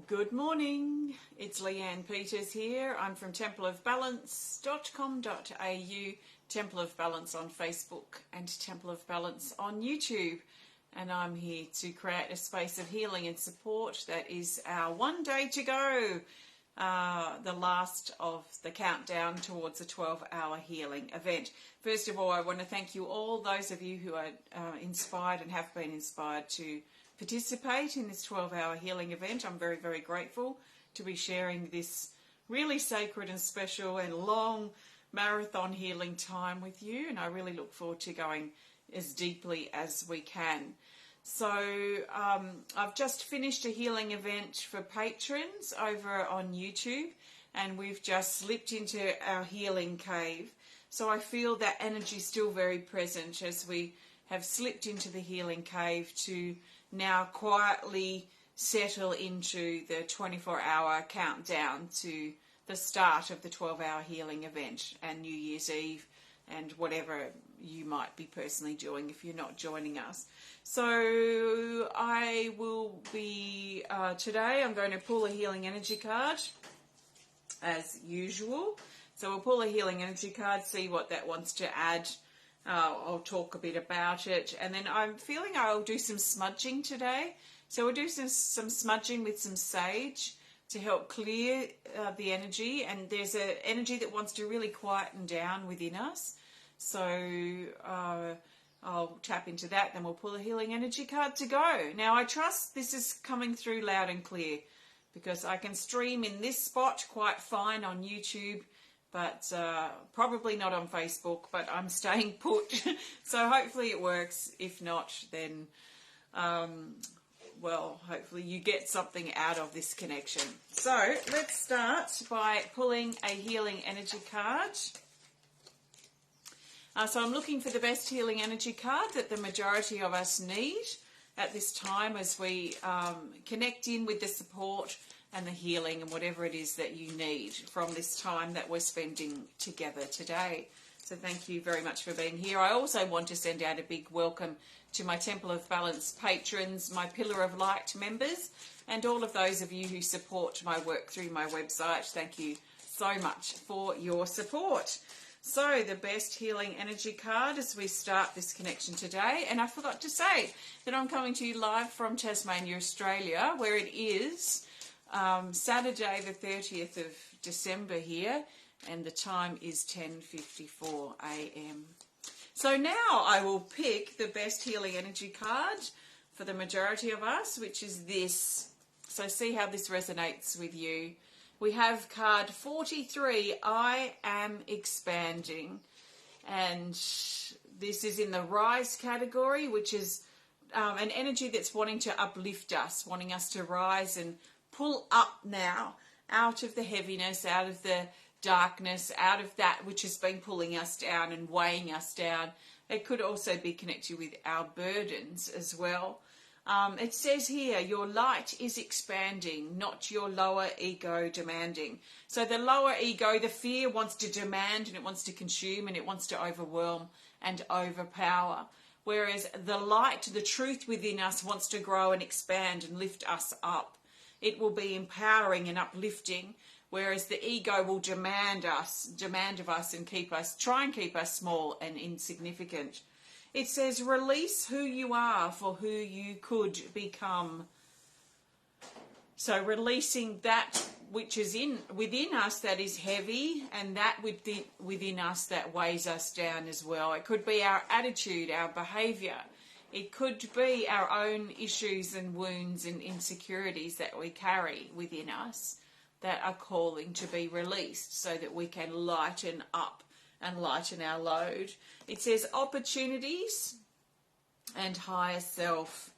Good morning, it's Leanne Peters here. I'm from templeofbalance.com.au, Temple of Balance on Facebook and Temple of Balance on YouTube. And I'm here to create a space of healing and support. That is our one day to go, the last of the countdown towards a 12-hour healing event. First of all, I want to thank you all, those of you who are inspired and have been inspired to participate in this 12-hour healing event. I'm very, very grateful to be sharing this really sacred and special and long marathon healing time with you, and I really look forward to going as deeply as we can. So I've just finished a healing event for patrons over on YouTube, and we've just slipped into our healing cave. So I feel that energy still very present as we have slipped into the healing cave to now quietly settle into the 24-hour countdown to the start of the 12-hour healing event and New Year's Eve and whatever you might be personally doing if you're not joining us. So I will be, today I'm going to pull a healing energy card as usual. So we'll pull a healing energy card, see what that wants to add. I'll talk a bit about it, and then I'm feeling I'll do some smudging today. So we'll do some smudging with some sage to help clear the energy, and there's an energy that wants to really quieten down within us. So I'll tap into that, then we'll pull a healing energy card to go. Now I trust this is coming through loud and clear because I can stream in this spot quite fine on YouTube, but probably not on Facebook, but I'm staying put. So hopefully it works. If not, then, well, hopefully you get something out of this connection. So let's start by pulling a healing energy card. So I'm looking for the best healing energy card that the majority of us need at this time as we connect in with the support and the healing and whatever it is that you need from this time that we're spending together today. So thank you very much for being here. I also want to send out a big welcome to my Temple of Balance patrons, my Pillar of Light members, and all of those of you who support my work through my website. Thank you so much for your support. So the best healing energy card as we start this connection today. And I forgot to say that I'm coming to you live from Tasmania, Australia, where it is Saturday the 30th of December here, and the time is 10:54 a.m. So now I will pick the best healing energy card for the majority of us, which is this. So see how this resonates with you. We have card 43, I am expanding, and this is in the rise category, which is an energy that's wanting to uplift us, wanting us to rise and pull up now out of the heaviness, out of the darkness, out of that which has been pulling us down and weighing us down. It could also be connected with our burdens as well. It says here, your light is expanding, not your lower ego demanding. So the lower ego, the fear, wants to demand and it wants to consume and it wants to overwhelm and overpower. Whereas the light, the truth within us, wants to grow and expand and lift us up. It will be empowering and uplifting, whereas the ego will demand of us and try and keep us small and insignificant. It says, release who you are for who you could become. So releasing that which is within us that is heavy, and that within us that weighs us down as well. It could be our attitude, our behaviour. It could be our own issues and wounds and insecurities that we carry within us that are calling to be released so that we can lighten up and lighten our load. It says opportunities and higher self.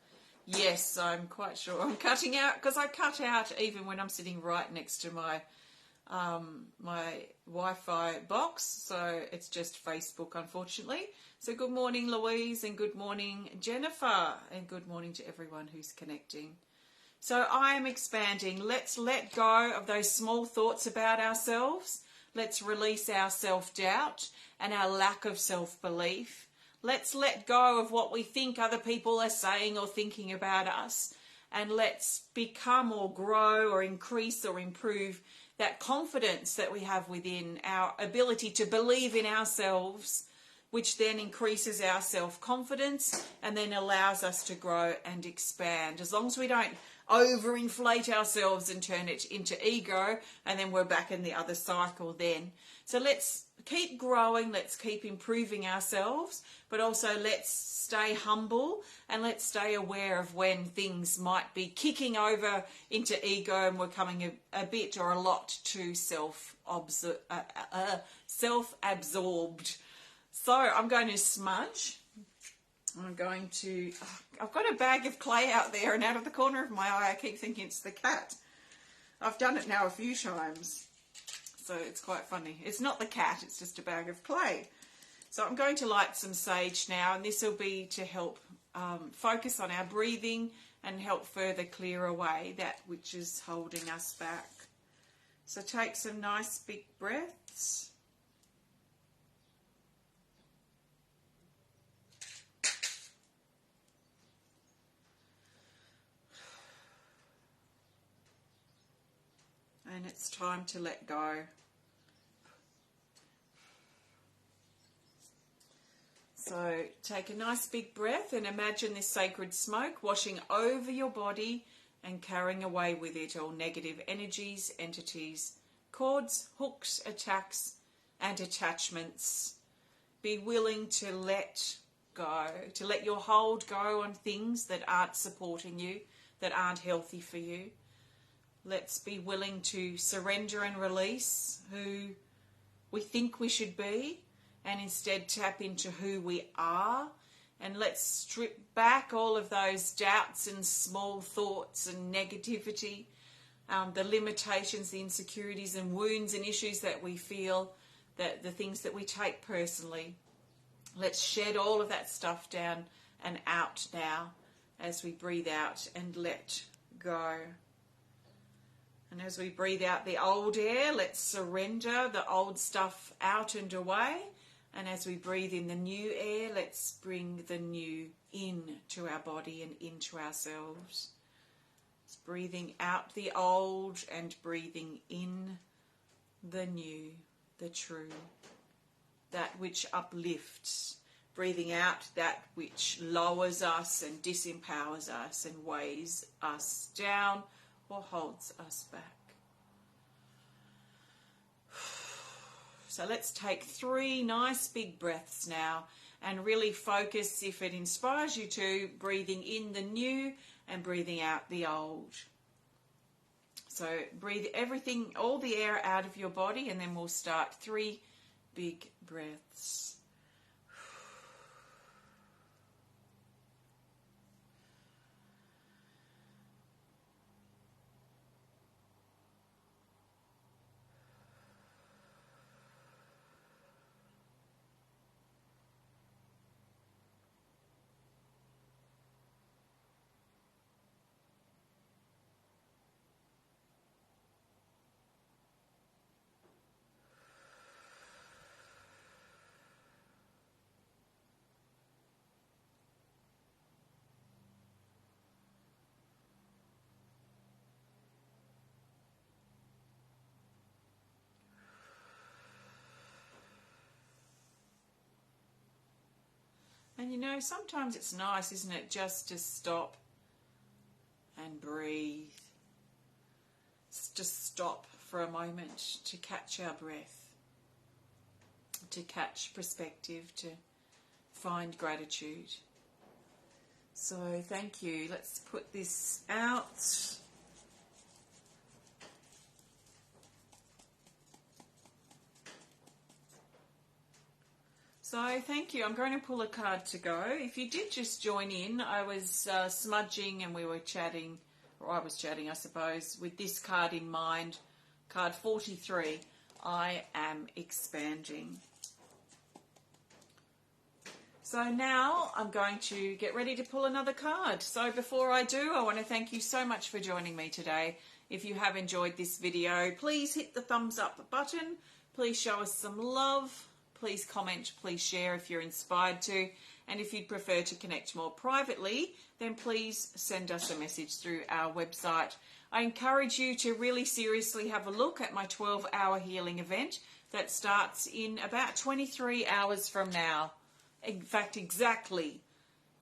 Yes, I'm quite sure I'm cutting out, because I cut out even when I'm sitting right next to my my Wi-Fi box, so it's just Facebook, unfortunately. So good morning, Louise, and good morning, Jennifer, and good morning to everyone who's connecting. So I am expanding. Let's let go of those small thoughts about ourselves. Let's release our self-doubt and our lack of self-belief. Let's let go of what we think other people are saying or thinking about us, and let's become or grow or increase or improve that confidence that we have within, our ability to believe in ourselves, which then increases our self-confidence and then allows us to grow and expand. As long as we don't overinflate ourselves and turn it into ego, and then we're back in the other cycle then. So let's keep growing, let's keep improving ourselves, but also let's stay humble and let's stay aware of when things might be kicking over into ego and we're coming a bit or a lot too self-absorbed. So I'm going to smudge. I've got a bag of clay out there, and out of the corner of my eye I keep thinking it's the cat. I've done it now a few times, so it's quite funny. It's not the cat, it's just a bag of clay. So I'm going to light some sage now, and this will be to help focus on our breathing and help further clear away that which is holding us back. So take some nice big breaths. And it's time to let go. So take a nice big breath and imagine this sacred smoke washing over your body and carrying away with it all negative energies, entities, cords, hooks, attacks, and attachments. Be willing to let go, to let your hold go on things that aren't supporting you, that aren't healthy for you. Let's be willing to surrender and release who we think we should be and instead tap into who we are. And let's strip back all of those doubts and small thoughts and negativity, the limitations, the insecurities and wounds and issues that we feel, that the things that we take personally. Let's shed all of that stuff down and out now as we breathe out and let go. And as we breathe out the old air, let's surrender the old stuff out and away. And as we breathe in the new air, let's bring the new in to our body and into ourselves. It's breathing out the old and breathing in the new, the true, that which uplifts. Breathing out that which lowers us and disempowers us and weighs us down or holds us back. So let's take 3 nice big breaths now and really focus, if it inspires you to, breathing in the new and breathing out the old. So breathe everything, all the air out of your body, and then we'll start 3 big breaths. And you know, sometimes it's nice, isn't it, just to stop and breathe. Just stop for a moment to catch our breath, to catch perspective, to find gratitude. So thank you. Let's put this out. So thank you. I'm going to pull a card to go. If you did just join in, I was smudging and we were chatting, or I was chatting, I suppose, with this card in mind, card 43, I am expanding. So now I'm going to get ready to pull another card. So before I do, I want to thank you so much for joining me today. If you have enjoyed this video, please hit the thumbs up button. Please show us some love. Please comment, please share if you're inspired to. And if you'd prefer to connect more privately, then please send us a message through our website. I encourage you to really seriously have a look at my 12-hour healing event that starts in about 23 hours from now. In fact, exactly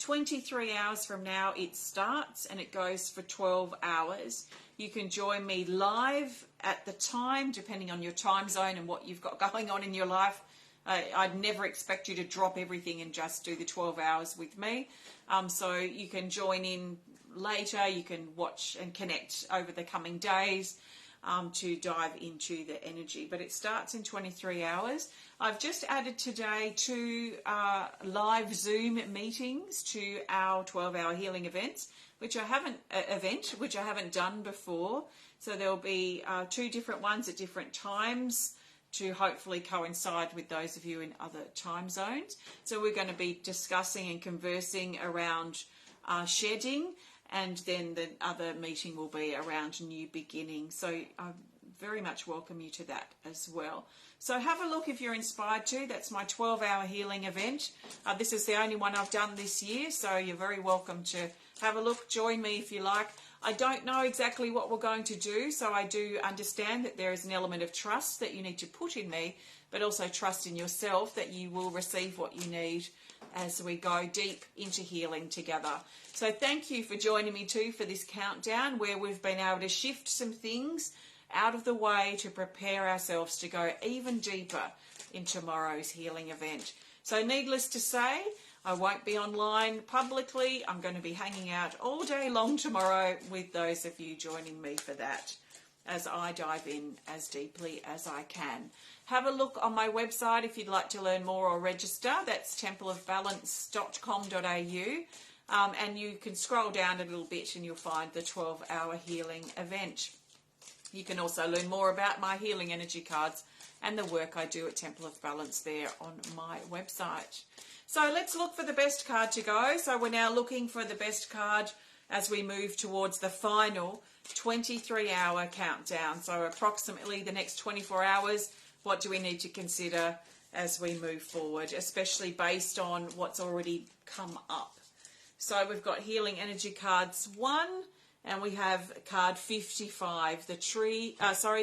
23 hours from now it starts, and it goes for 12 hours. You can join me live at the time, depending on your time zone and what you've got going on in your life. I'd never expect you to drop everything and just do the 12 hours with me. So you can join in later, you can watch and connect over the coming days to dive into the energy. But it starts in 23 hours. I've just added today 2 live Zoom meetings to our 12-hour healing events, which I haven't done before. So there'll be 2 different ones at different times to hopefully coincide with those of you in other time zones. So we're going to be discussing and conversing around shedding, and then the other meeting will be around new beginnings. So I very much welcome you to that as well. So have a look if you're inspired to. That's my 12-hour healing event. This is the only one I've done this year, so you're very welcome to have a look. Join me if you like. I don't know exactly what we're going to do, so I do understand that there is an element of trust that you need to put in me, but also trust in yourself that you will receive what you need as we go deep into healing together. So thank you for joining me too for this countdown, where we've been able to shift some things out of the way to prepare ourselves to go even deeper in tomorrow's healing event. So needless to say, I won't be online publicly. I'm going to be hanging out all day long tomorrow with those of you joining me for that, as I dive in as deeply as I can. Have a look on my website if you'd like to learn more or register. That's templeofbalance.com.au, and you can scroll down a little bit and you'll find the 12-hour healing event. You can also learn more about my healing energy cards and the work I do at Temple of Balance there on my website. So let's look for the best card to go. So we're now looking for the best card as we move towards the final 23-hour countdown. So approximately the next 24 hours, what do we need to consider as we move forward, especially based on what's already come up. So we've got Healing Energy Cards 1, and we have card 55, the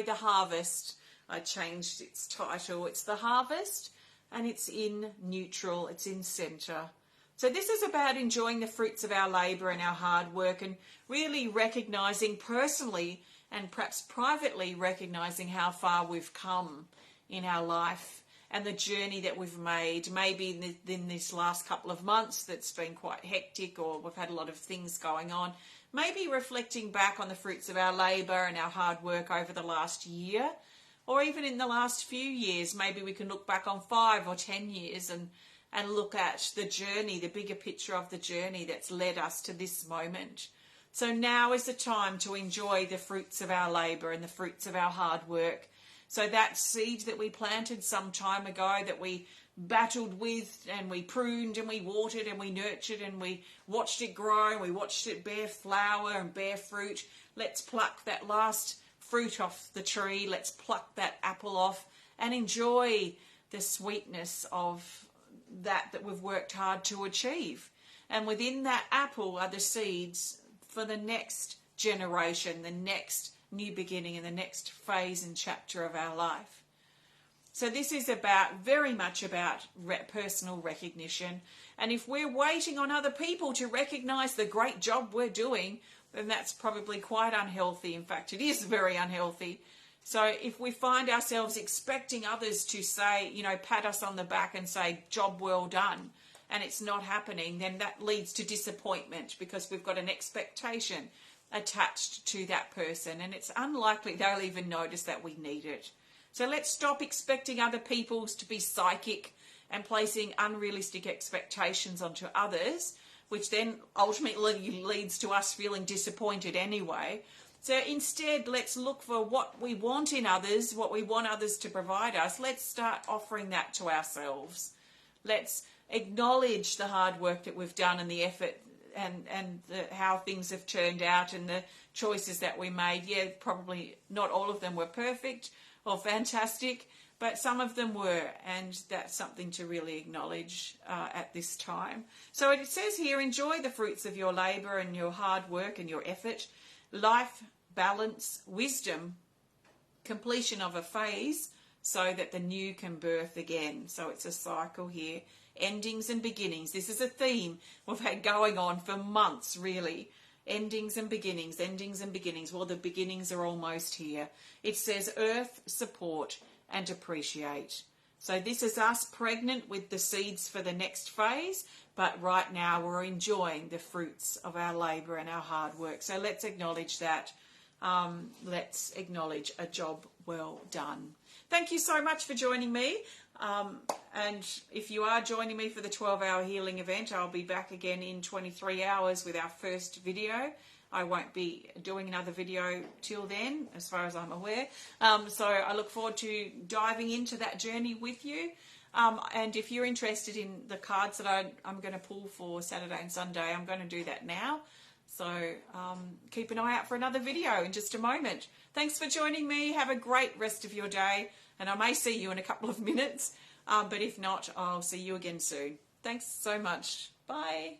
Harvest. I changed its title. It's the Harvest, and it's in neutral, it's in center. So this is about enjoying the fruits of our labour and our hard work, and really recognising personally and perhaps privately recognising how far we've come in our life and the journey that we've made. Maybe in this last couple of months that's been quite hectic, or we've had a lot of things going on. Maybe reflecting back on the fruits of our labour and our hard work over the last year, or even in the last few years. Maybe we can look back on 5 or 10 years and look at the journey, the bigger picture of the journey that's led us to this moment. So now is the time to enjoy the fruits of our labour and the fruits of our hard work. So that seed that we planted some time ago, that we battled with and we pruned and we watered and we nurtured and we watched it grow and we watched it bear flower and bear fruit. Let's pluck that last fruit off the tree. Let's pluck that apple off and enjoy the sweetness of that we've worked hard to achieve. And within that apple are the seeds for the next generation, the next new beginning, and the next phase and chapter of our life. So this is very much about personal recognition. And if we're waiting on other people to recognise the great job we're doing, then that's probably quite unhealthy. In fact, it is very unhealthy. So if we find ourselves expecting others to say, pat us on the back and say, job well done, and it's not happening, then that leads to disappointment, because we've got an expectation attached to that person, and it's unlikely they'll even notice that we need it. So let's stop expecting other people to be psychic and placing unrealistic expectations onto others, which then ultimately leads to us feeling disappointed anyway. So instead, let's look for what we want in others, what we want others to provide us. Let's start offering that to ourselves. Let's acknowledge the hard work that we've done and the effort and how things have turned out and the choices that we made. Yeah, probably not all of them were perfect or fantastic, but some of them were, and that's something to really acknowledge at this time. So it says here, enjoy the fruits of your labour and your hard work and your effort, life, balance, wisdom, completion of a phase so that the new can birth again. So it's a cycle here, endings and beginnings. This is a theme we've had going on for months, really. Endings and beginnings, endings and beginnings. Well, the beginnings are almost here. It says earth, support and appreciate. So this is us pregnant with the seeds for the next phase, but right now we're enjoying the fruits of our labour and our hard work. So let's acknowledge that. Let's acknowledge a job well done. Thank you so much for joining me. And if you are joining me for the 12-hour healing event, I'll be back again in 23 hours with our first video. I won't be doing another video till then, as far as I'm aware. So I look forward to diving into that journey with you. And if you're interested in the cards that I'm going to pull for Saturday and Sunday, I'm going to do that now. So keep an eye out for another video in just a moment. Thanks for joining me. Have a great rest of your day. And I may see you in a couple of minutes. But if not, I'll see you again soon. Thanks so much. Bye.